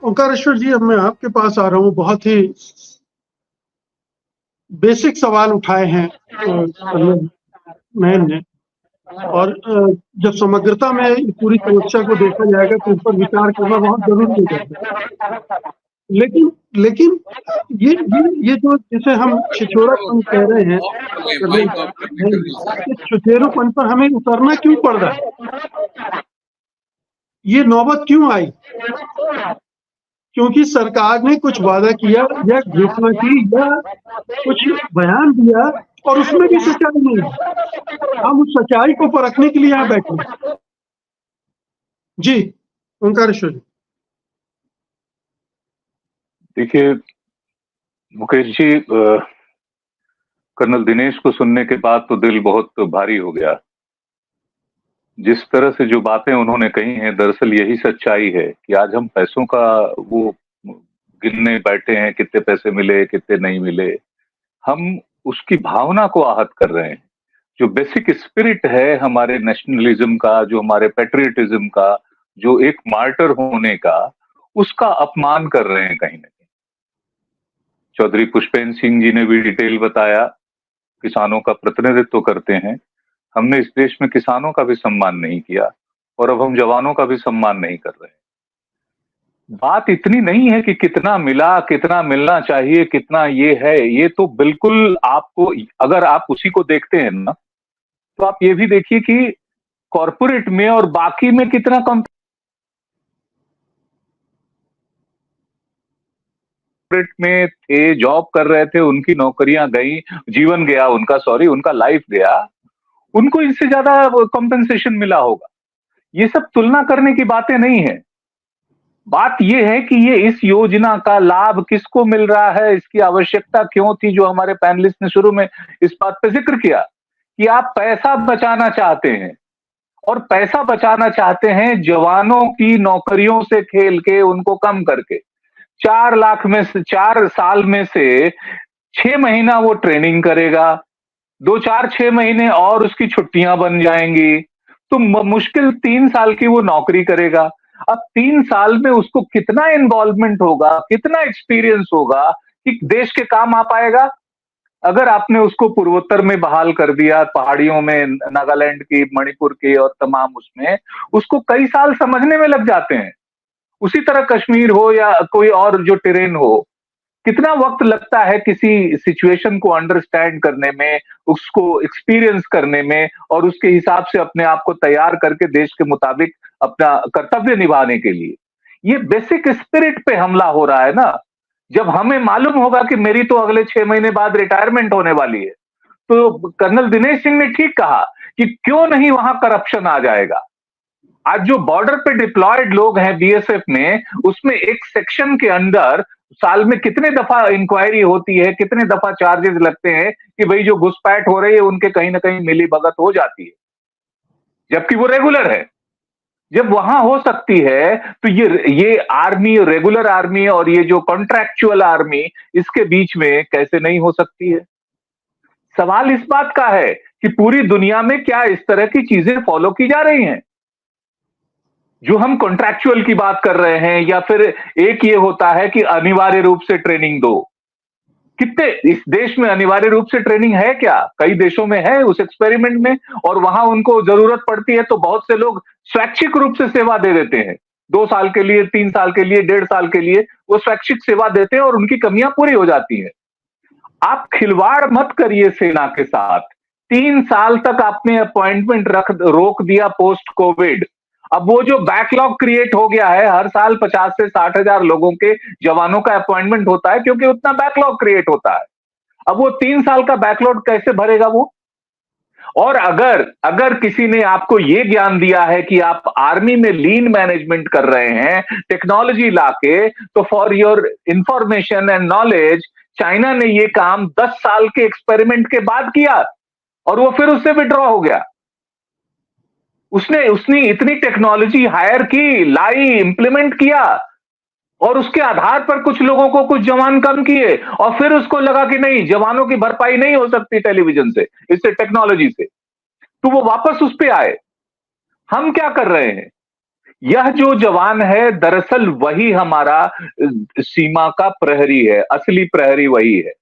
ओंकारेश्वर जी, अब मैं आपके पास आ रहा हूँ। बहुत ही बेसिक सवाल उठाए हैं कर्नल मैन ने। और जब समग्रता में इस पूरी समस्या को देखा जाएगा तो इस पर विचार करना बहुत जरूरी हो जाएगा। लेकिन लेकिन ये जो जिसे हम छिछोरापन कह रहे हैं कर्नल मैन, इस छिछोरेपन पर हमें उतरना क्यों पड़ रहा है? ये नौबत क्यों आई? क्योंकि सरकार ने कुछ वादा किया या घोषणा की या कुछ बयान दिया और उसमें भी सच्चाई नहीं है। हम उस सच्चाई को परखने के लिए यहाँ बैठे हैं। जी ओंकारेश्वर जी। देखिए मुकेश जी, कर्नल दिनेश को सुनने के बाद तो दिल बहुत भारी हो गया। जिस तरह से जो बातें उन्होंने कही हैं, दरअसल यही सच्चाई है कि आज हम पैसों का वो गिनने बैठे हैं, कितने पैसे मिले कितने नहीं मिले। हम उसकी भावना को आहत कर रहे हैं। जो बेसिक स्पिरिट है हमारे नेशनलिज्म का, जो हमारे पेट्रियटिज्म का, जो एक मार्टर होने का, उसका अपमान कर रहे हैं कहीं ना कहीं। चौधरी पुष्पेंद्र सिंह जी ने भी डिटेल बताया, किसानों का प्रतिनिधित्व करते हैं। हमने इस देश में किसानों का भी सम्मान नहीं किया और अब हम जवानों का भी सम्मान नहीं कर रहे हैं। बात इतनी नहीं है कि कितना मिला, कितना मिलना चाहिए, कितना ये है, ये तो बिल्कुल आपको, अगर आप उसी को देखते हैं ना, तो आप ये भी देखिए कि कॉर्पोरेट में और बाकी में कितना कॉर्पोरेट में थे, जॉब कर रहे थे, उनकी नौकरियां गई, जीवन गया उनका, सॉरी उनका लाइफ गया, उनको इससे ज्यादा कॉम्पेंसेशन मिला होगा। ये सब तुलना करने की बातें नहीं है। बात यह है कि ये इस योजना का लाभ किसको मिल रहा है, इसकी आवश्यकता क्यों थी, जो हमारे पैनलिस्ट ने शुरू में इस बात पे जिक्र किया कि आप पैसा बचाना चाहते हैं और पैसा बचाना चाहते हैं जवानों की नौकरियों से खेल के, उनको कम करके। 4 लाख में से 4 साल में से 6 महीना वो ट्रेनिंग करेगा, 2 4 6 महीने और उसकी छुट्टियां बन जाएंगी, तो मुश्किल 3 साल की वो नौकरी करेगा। अब 3 साल में उसको कितना इन्वॉल्वमेंट होगा, कितना एक्सपीरियंस होगा कि देश के काम आ पाएगा। अगर आपने उसको पूर्वोत्तर में बहाल कर दिया, पहाड़ियों में, नागालैंड की, मणिपुर की और तमाम, उसमें उसको कई साल समझने में लग जाते हैं। उसी तरह कश्मीर हो या कोई और जो टेरेन हो, कितना वक्त लगता है किसी सिचुएशन को अंडरस्टैंड करने में, उसको एक्सपीरियंस करने में और उसके हिसाब से अपने आप को तैयार करके देश के मुताबिक अपना कर्तव्य निभाने के लिए। ये बेसिक स्पिरिट पे हमला हो रहा है ना। जब हमें मालूम होगा कि मेरी तो अगले 6 महीने बाद रिटायरमेंट होने वाली है, तो कर्नल दिनेश सिंह ने ठीक कहा कि क्यों नहीं वहां करप्शन आ जाएगा। आज जो बॉर्डर पे डिप्लॉयड लोग हैं बीएसएफ में, उसमें एक सेक्शन के अंदर साल में कितने दफा इंक्वायरी होती है, कितने दफा चार्जेस लगते हैं कि भाई जो घुसपैठ हो रही है उनके कहीं ना कहीं मिली भगत हो जाती है, जबकि वो रेगुलर है। जब वहां हो सकती है तो ये आर्मी, रेगुलर आर्मी और ये जो कॉन्ट्रैक्चुअल आर्मी, इसके बीच में कैसे नहीं हो सकती है। सवाल इस बात का है कि पूरी दुनिया में क्या इस तरह की चीजें फॉलो की जा रही हैं। जो हम कॉन्ट्रैक्चुअल की बात कर रहे हैं, या फिर एक ये होता है कि अनिवार्य रूप से ट्रेनिंग दो। कितने इस देश में अनिवार्य रूप से ट्रेनिंग है क्या? कई देशों में है उस एक्सपेरिमेंट में, और वहां उनको जरूरत पड़ती है तो बहुत से लोग स्वैच्छिक रूप से सेवा दे देते हैं। 2 साल के लिए, 3 साल के लिए, 1.5 साल के लिए वो स्वैच्छिक सेवा देते हैं और उनकी कमियां पूरी हो जाती है। आप खिलवाड़ मत करिए सेना के साथ। 3 साल तक आपने अपॉइंटमेंट रोक दिया पोस्ट कोविड। अब वो जो बैकलॉग क्रिएट हो गया है, हर साल 50 से 60 हजार लोगों के, जवानों का अपॉइंटमेंट होता है क्योंकि उतना बैकलॉग क्रिएट होता है। अब वो 3 साल का बैकलॉग कैसे भरेगा वो? और अगर अगर किसी ने आपको ये ज्ञान दिया है कि आप आर्मी में लीन मैनेजमेंट कर रहे हैं टेक्नोलॉजी लाके, तो for your information and knowledge, China ने ये काम 10 साल के एक्सपेरिमेंट के बाद किया और वो फिर उससे विड्रॉ हो गया। उसने इतनी टेक्नोलॉजी हायर की, लाई, इंप्लीमेंट किया, और उसके आधार पर कुछ लोगों को, कुछ जवान कम किए, और फिर उसको लगा कि नहीं, जवानों की भरपाई नहीं हो सकती टेलीविजन से, इससे, टेक्नोलॉजी से, तो वो वापस उस पे आए। हम क्या कर रहे हैं यह जो जवान है दरअसल वही हमारा सीमा का प्रहरी है, असली प्रहरी वही है।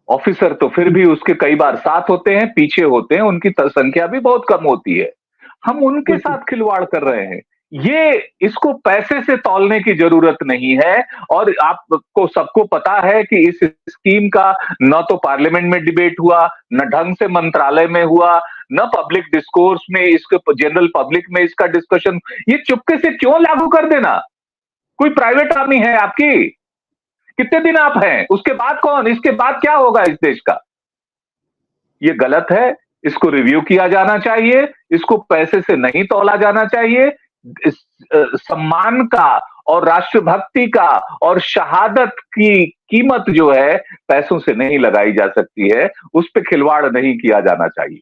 ऑफिसर तो फिर भी उसके कई बार साथ होते हैं, पीछे होते हैं, उनकी संख्या भी बहुत कम होती है। हम उनके साथ खिलवाड़ कर रहे हैं। ये इसको पैसे से तौलने की जरूरत नहीं है। और आपको सबको पता है कि इस स्कीम का न तो पार्लियामेंट में डिबेट हुआ, न ढंग से मंत्रालय में हुआ, न पब्लिक डिस्कोर्स में, इसके जनरल पब्लिक में इसका डिस्कशन। ये चुपके से क्यों लागू कर देना? कोई प्राइवेट आर्मी है आपकी? कितने दिन आप हैं? उसके बाद कौन? इसके बाद क्या होगा इस देश का? ये गलत है। इसको रिव्यू किया जाना चाहिए। इसको पैसे से नहीं तौला जाना चाहिए। सम्मान का और राष्ट्रभक्ति का और शहादत की कीमत जो है पैसों से नहीं लगाई जा सकती है। उस पे खिलवाड़ नहीं किया जाना चाहिए।